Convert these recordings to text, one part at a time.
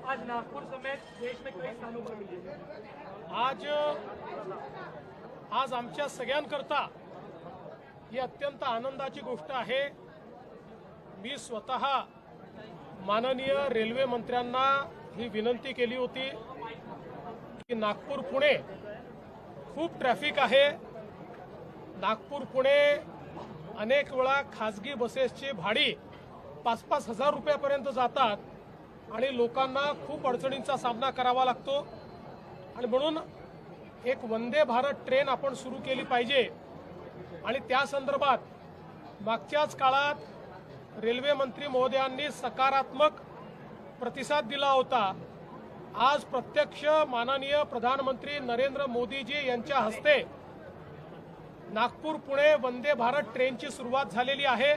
आज नागपुर समेत देश में कई स्थानों पर मिली है। आज आमच्या सगळ्यांकरता ही अत्यंत आनंदाची गोष्ट आहे। मी स्वतः माननीय रेल्वे मंत्र्यांना ही विनंती केली होती की नागपूर पुणे खूप ट्रॅफिक आहे। नागपूर पुणे अनेक वेळा खासगी बसेसची भाडी 5-5 हजार रुपयापर्यंत जातात आणि लोकांना खूप अडचणींचा सामना करावा लागतो आणि म्हणून एक वंदे भारत ट्रेन आपण सुरू केली पाहिजे। आणि त्या संदर्भात मागच्याच काळात रेल्वे मंत्री महोदयांनी सकारात्मक प्रतिसाद दिला होता। आज प्रत्यक्ष माननीय प्रधानमंत्री नरेंद्र मोदीजी यांच्या हस्ते नागपूर पुणे वंदे भारत ट्रेनची सुरुवात झालेली आहे।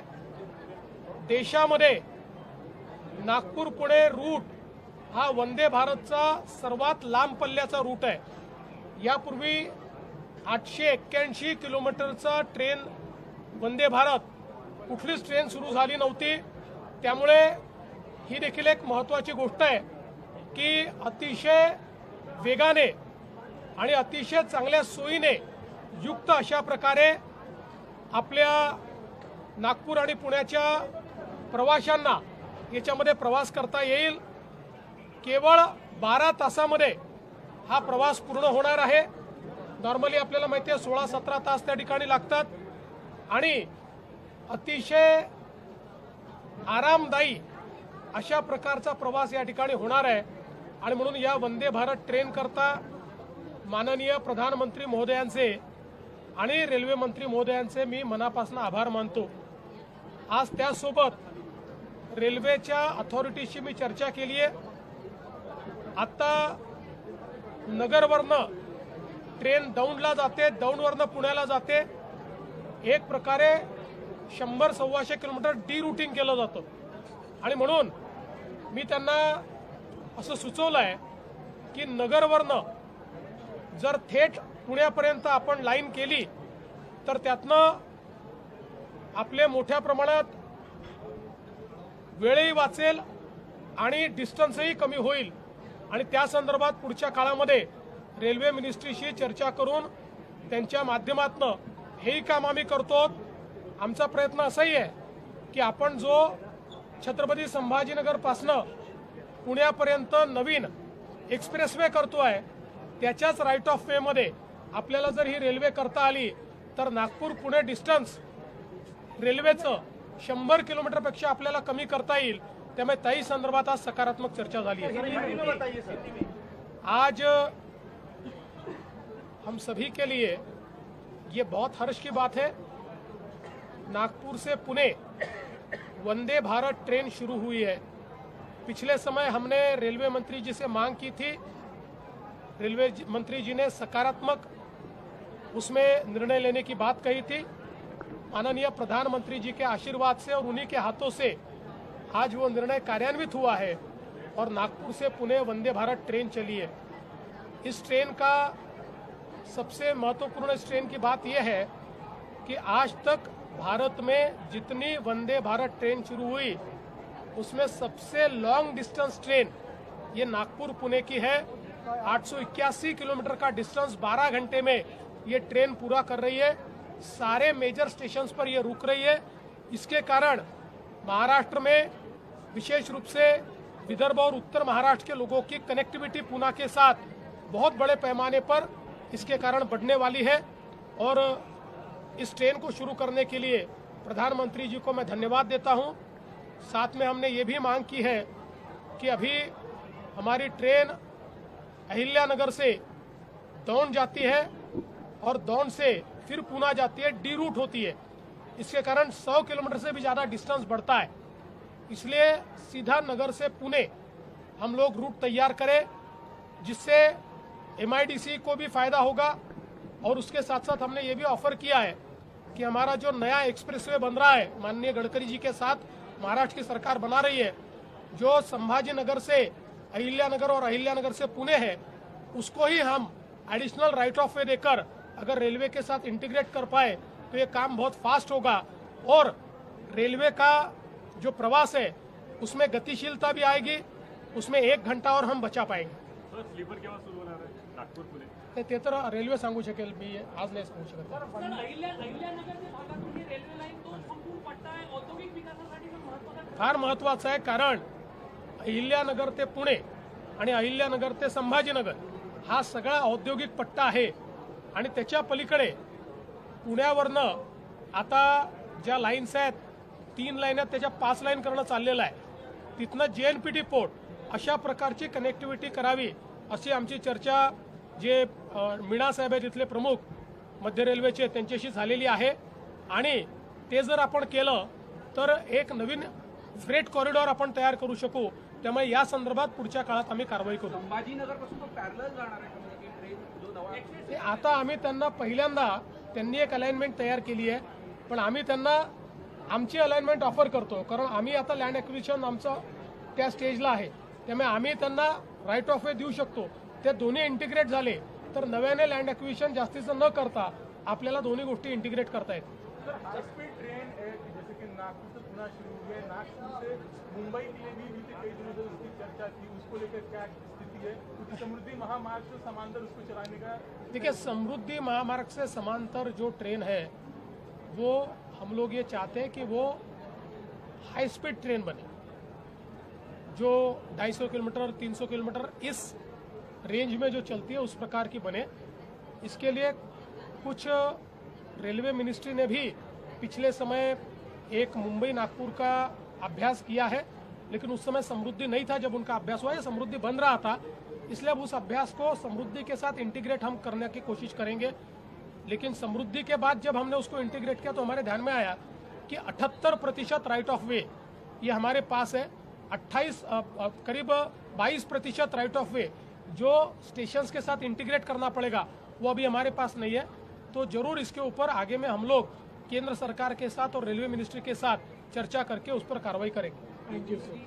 देशामध्ये नागपूर पुणे रूट हा वंदे भारतचा सर्वात लांब पल्ल्याचा रूट आहे। यापूर्वी 881 किलोमीटरचा ट्रेन वंदे भारत कुठलीच ट्रेन सुरू झाली नव्हती। त्यामुळे ही देखील एक महत्त्वाची गोष्ट आहे की अतिशय वेगाने आणि अतिशय चांगल्या सोयीने युक्त अशा प्रकारे आपल्या नागपूर आणि पुण्याच्या प्रवाशांना याच्यामध्ये प्रवास करता येईल। केवळ 12 तासामध्ये हा प्रवास पूर्ण होणार आहे। नॉर्मली आपल्याला माहिती आहे 16-17 तास त्या ठिकाणी लागतात आणि अतिशय आरामदायी अशा प्रकारचा प्रवास या ठिकाणी होणार आहे। आणि म्हणून या वंदे भारत ट्रेन करता माननीय प्रधानमंत्री महोदयांचे आणि रेल्वे मंत्री महोदयांचे मी मनापासून आभार मानतो। आज त्यासोबत रेल्वेच्या अथॉरिटीशी मी चर्चा केली आहे। आता नगरवरनं ट्रेन दौंडला जाते, दौंडवरनं पुण्याला जाते। एक प्रकारे 100-125 किलोमीटर डी रूटिंग केलं जातं आणि म्हणून मी त्यांना असं सुचवलं आहे की नगरवरनं जर थेट पुण्यापर्यंत आपण लाईन केली तर त्यातनं आपले मोठ्या प्रमाणात वेळही वाचेल आणि डिस्टन्सही कमी होईल। आणि त्या संदर्भात पुढच्या काळामध्ये रेल्वे मिनिस्ट्रीशी चर्चा करून त्यांच्या माध्यमातून हेही काम आम्ही करतो। आमचा प्रयत्न असाही आहे की आपण जो छत्रपती संभाजीनगरपासनं पुण्यापर्यंत नवीन एक्सप्रेसवे करतोय त्याच्याच राईट ऑफ वेमध्ये आपल्याला जर ही रेल्वे करता आली तर नागपूर पुणे डिस्टन्स रेल्वेचं 100 किलोमीटरपेक्षा आपल्याला कमी करता येईल। त्यामुळे त्याही संदर्भात आज सकारात्मक चर्चा झाली है। आज हम सभी के लिए ये बहुत हर्ष की बात है। नागपुर से पुणे वंदे भारत ट्रेन शुरू हुई है। पिछले समय हमने रेलवे मंत्री जी से मांग की थी, रेलवे मंत्री जी ने सकारात्मक उसमें निर्णय लेने की बात कही थी। माननीय प्रधानमंत्री जी के आशीर्वाद से और उन्हीं के हाथों से आज वो निर्णय कार्यान्वित हुआ है और नागपुर से पुणे वंदे भारत ट्रेन चली है। इस ट्रेन का सबसे महत्वपूर्ण इस ट्रेन की बात यह है कि आज तक भारत में जितनी वंदे भारत ट्रेन शुरू हुई उसमें सबसे लॉन्ग डिस्टेंस ट्रेन ये नागपुर पुणे की है। 881 किलोमीटर का डिस्टेंस 12 घंटे में ये ट्रेन पूरा कर रही है। सारे मेजर स्टेशंस पर ये रुक रही है। इसके कारण महाराष्ट्र में विशेष रूप से विदर्भ और उत्तर महाराष्ट्र के लोगों की कनेक्टिविटी पुणे के साथ बहुत बड़े पैमाने पर इसके कारण बढ़ने वाली है। और इस ट्रेन को शुरू करने के लिए प्रधानमंत्री जी को मैं धन्यवाद देता हूं। साथ में हमने ये भी मांग की है कि अभी हमारी ट्रेन अहिल्यानगर से दौंड जाती है और दौंड से फिर पुणे जाती है, डी रूट होती है। इसके कारण 100 किलोमीटर से भी ज़्यादा डिस्टेंस बढ़ता है। इसलिए सीधा नगर से पुणे हम लोग रूट तैयार करें जिससे MIDC को भी फायदा होगा। और उसके साथ साथ हमने ये भी ऑफर किया है कि हमारा जो नया एक्सप्रेसवे बन रहा है माननीय गडकरी जी के साथ महाराष्ट्र की सरकार बना रही है, जो संभाजीनगर से अहिल्यानगर और अहिल्यानगर से पुणे है, उसको ही हम एडिशनल राइट ऑफ वे देकर अगर रेलवे के साथ इंटीग्रेट कर पाए तो ये काम बहुत फास्ट होगा और रेलवे का जो प्रवास है उसमें गतिशीलता भी आएगी, उसमें 1 घंटा और हम बचा पाएंगे. सर स्लीपर केव्हा सुरू होणार आहे नागपूर पुणे? ते तर रेल्वे सांगू शकेल, मी आज नाही सांगू शकत. सर, अहिल्यानगर ते भागातून ही रेल्वे लाईन तो संपूर्ण पट्टा आहे, औद्योगिक विकासासाठी तो महत्त्वाचा फार महत्त्वाचं आहे, कारण अहिल्यानगर ते पुणे आणि अहिल्यानगर ते संभाजीनगर हा सगळा औद्योगिक पट्टा आहे. आणि त्याच्या पलीकडे पुण्यावरनं आता ज्या लाईन्स आहेत, 3 लाईन आहेत, त्याच्या 5 लाईन करणं चाललेलं आहे. तिथनं JNPT पोर्ट अशा प्रकारची कनेक्टिव्हिटी करावी अशी आमची चर्चा जे मीणा साहेब आहेत तिथले प्रमुख मध्य रेल्वेचे त्यांच्याशी झालेली आहे. आणि ते जर आपण केलं तर एक नवीन फ्रेट कॉरिडॉर आपण तयार करू शकू. त्यामुळे या संदर्भात पुढच्या काळात आम्ही कारवाई करू. संभाजीनगरपासून तो पॅरलल जाणार आहे का, म्हणजे ट्रेन जो नवा आता आम्ही त्यांना पहिल्यांदा त्यांनी एक अलाइनमेंट तयार केली आहे, पण आम्ही त्यांना आमची अलाइनमेंट ऑफर करतो, कारण आम्ही आता लँड ॲक्विजिशन आमचं त्या स्टेजला आहे. त्यामुळे आम्ही त्यांना राईट ऑफ वे देऊ शकतो. ते दोन्ही इंटिग्रेट झाले तर नव्याने लँड ॲक्विजिशन जास्तीचं न करता आपल्याला दोन्ही गोष्टी इंटिग्रेट करता येतील. सर हाई स्पीड ट्रेन है कि जैसे कि नागपुर से पुणे शुरू हुई है, नागपुर से मुंबई के लिए भी बीते कई दिनों से उसकी चर्चा थी, उसको लेकर क्या स्थिति है? क्योंकि समृद्धि महामार्ग से समांतर उसको चलाने का देखिए, समृद्धि महामार्ग से समांतर जो ट्रेन है वो हम लोग ये चाहते हैं कि वो हाई स्पीड ट्रेन बने, जो 250 किलोमीटर 300 किलोमीटर इस रेंज में जो चलती है उस प्रकार की बने. इसके लिए कुछ रेलवे मिनिस्ट्री ने भी पिछले समय एक मुंबई नागपुर का अभ्यास किया है, लेकिन उस समय समृद्धि नहीं था जब उनका अभ्यास हुआ. ये समृद्धि बन रहा था, इसलिए अब उस अभ्यास को समृद्धि के साथ इंटीग्रेट हम करने की कोशिश करेंगे. लेकिन समृद्धि के बाद जब हमने उसको इंटीग्रेट किया तो हमारे ध्यान में आया कि 78% राइट ऑफ वे ये हमारे पास है. 28 करीब 22% राइट ऑफ वे जो स्टेशंस के साथ इंटीग्रेट करना पड़ेगा वो अभी हमारे पास नहीं है. तो जरूर इसके ऊपर आगे में हम लोग केंद्र सरकार के साथ और रेलवे मिनिस्ट्री के साथ चर्चा करके उस पर कार्रवाई करेंगे. Thank you sir.